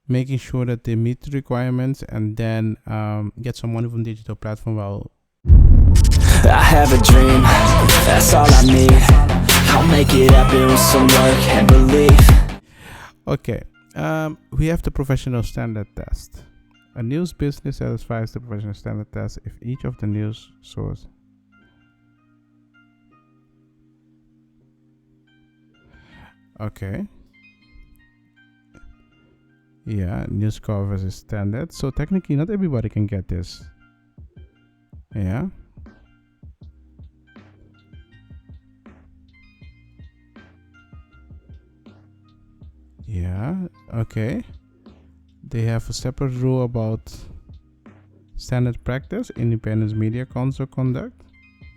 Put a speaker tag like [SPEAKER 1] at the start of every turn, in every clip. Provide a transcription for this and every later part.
[SPEAKER 1] making sure that they meet the requirements, and then get some money from digital platform. Well,
[SPEAKER 2] I have a dream, that's all I need. I'll make it happen with some work and belief.
[SPEAKER 1] okay, we have the professional standard test. A news business satisfies the professional standard test if each of the news source. Okay. Yeah, news covers is standard. So technically, not everybody can get this. Yeah. Yeah. Okay. They have a separate rule about standard practice, independence, media council conduct.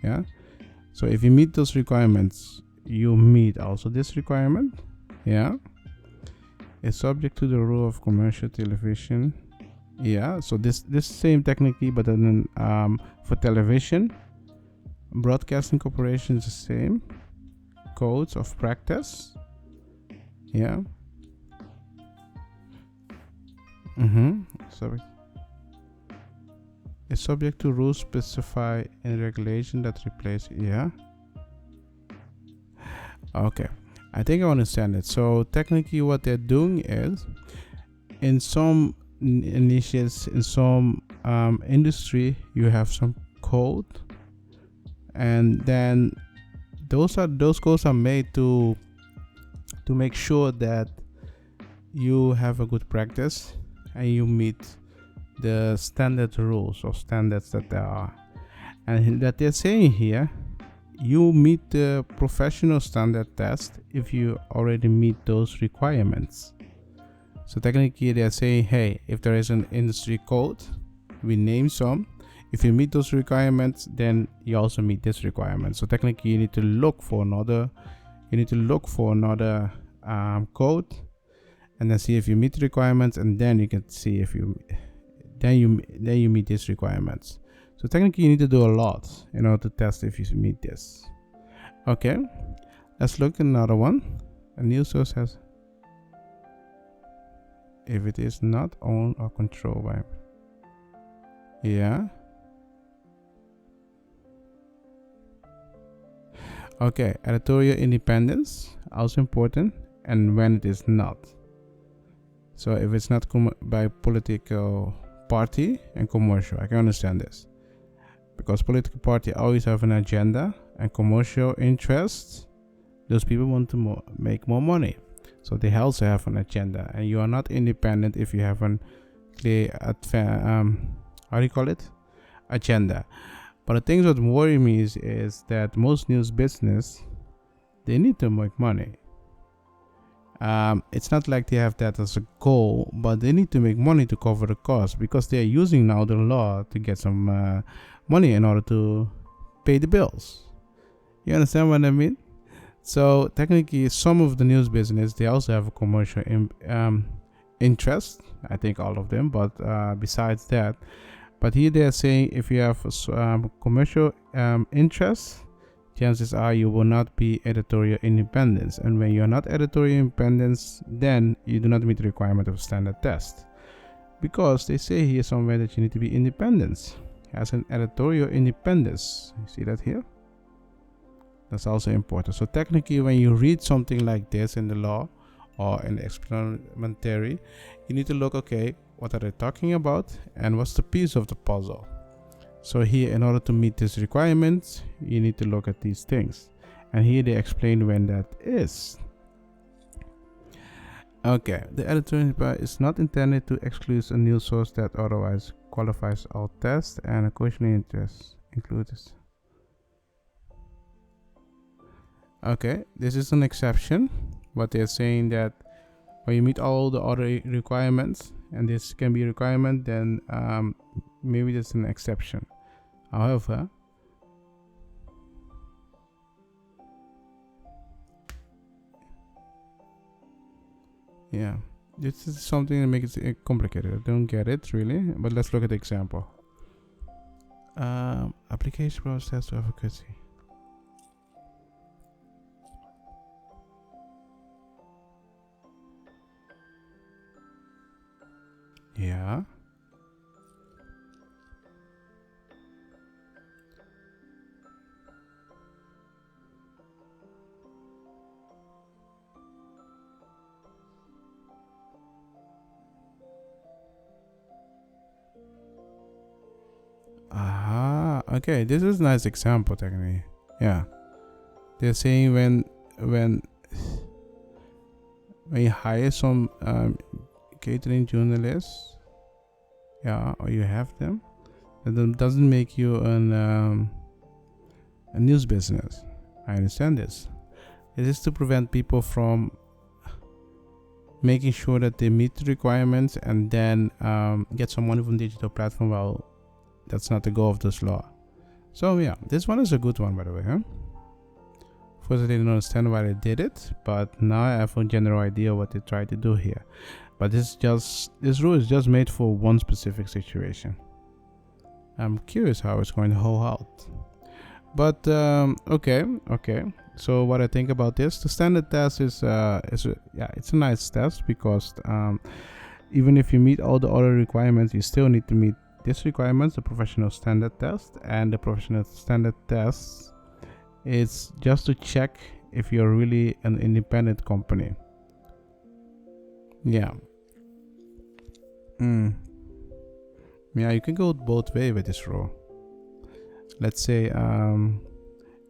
[SPEAKER 1] Yeah. So if you meet those requirements, you meet also this requirement. Yeah. It's subject to the rule of commercial television. Yeah. So this same technically, but then for television, broadcasting corporation is the same codes of practice. Yeah. So it's subject to rules specified in regulation that replace. Yeah. Okay. I think I understand it. So technically, what they're doing is, in some niches, in some industry, you have some code, and then those codes are made to make sure that you have a good practice and you meet the standard rules or standards that there are, and that they're saying here, you meet the professional standard test if you already meet those requirements. So technically they're saying, hey, if there is an industry code, we name some. If you meet those requirements, then you also meet this requirement. So technically you need to look for another code, and then see if you meet the requirements, and then you can see if you meet these requirements. So technically you need to do a lot in order to test if you meet this. Okay, let's look at another one. A news source has, if it is not owned or controlled by. Yeah. Okay, editorial independence, also important, and when it is not. So if it's not by political party and commercial, I can understand this. Because political party always have an agenda, and commercial interests, those people want to make more money. So they also have an agenda, and you are not independent if you have an clear agenda. But the things that worry me is that most news business, they need to make money. It's not like they have that as a goal, but they need to make money to cover the cost, because they are using now the law to get some money in order to pay the bills. You understand what I mean? So technically, some of the news business, they also have a commercial interest. I think all of them, but besides that, but here they are saying if you have commercial interest, chances are you will not be editorial independence, and when you are not editorial independence, then you do not meet the requirement of standard test, because they say here somewhere that you need to be independent as an editorial independence. You see that here? That's also important. So technically, when you read something like this in the law or in the explanatory, you need to look, okay, what are they talking about and what's the piece of the puzzle. So here, in order to meet these requirements, you need to look at these things, and here they explain when that is. Okay, the editorial is not intended to exclude a news source that otherwise qualifies all tests, and a cautionary interest includes. Okay, this is an exception, but they're saying that when you meet all the other requirements, and this can be a requirement, then maybe there's an exception. However, yeah, this is something that makes it complicated. I don't get it really, but let's look at the example. Application process to advocacy. Yeah. Ah, okay. This is a nice example, technically. Yeah, they're saying when when you hire some catering journalists, yeah, or you have them, that doesn't make you a news business. I understand this. It is to prevent people from making sure that they meet the requirements and then get some money from digital platform. Well, that's not the goal of this law. So yeah, this one is a good one, by the way, huh? First, I didn't understand why they did it, but now I have a general idea what they tried to do here. But this rule is just made for one specific situation. I'm curious how it's going to hold out. But okay. So what I think about this, the standard test it's a nice test because even if you meet all the other requirements, you still need to meet this requirements, the professional standard test, and the professional standard test is just to check if you're really an independent company. Yeah. Yeah, you can go both way with this rule. Let's say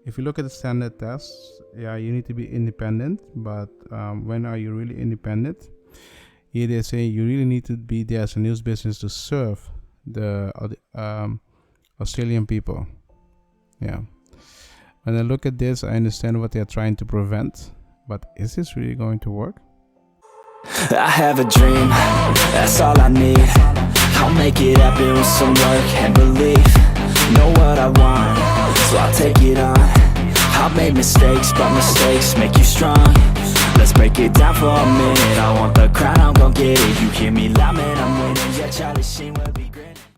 [SPEAKER 1] if you look at the standard tests, yeah, you need to be independent, but when are you really independent? Here they say you really need to be there as a news business to serve the Australian people. Yeah. When I look at this, I understand what they are trying to prevent, but is this really going to work?
[SPEAKER 2] I have a dream, that's all I need. I'll make it happen with some work and belief. Know what I want, so I'll take it on. I've made mistakes, but mistakes make you strong. Let's break it down for a minute. I want the crown, I'm gon' get it. You hear me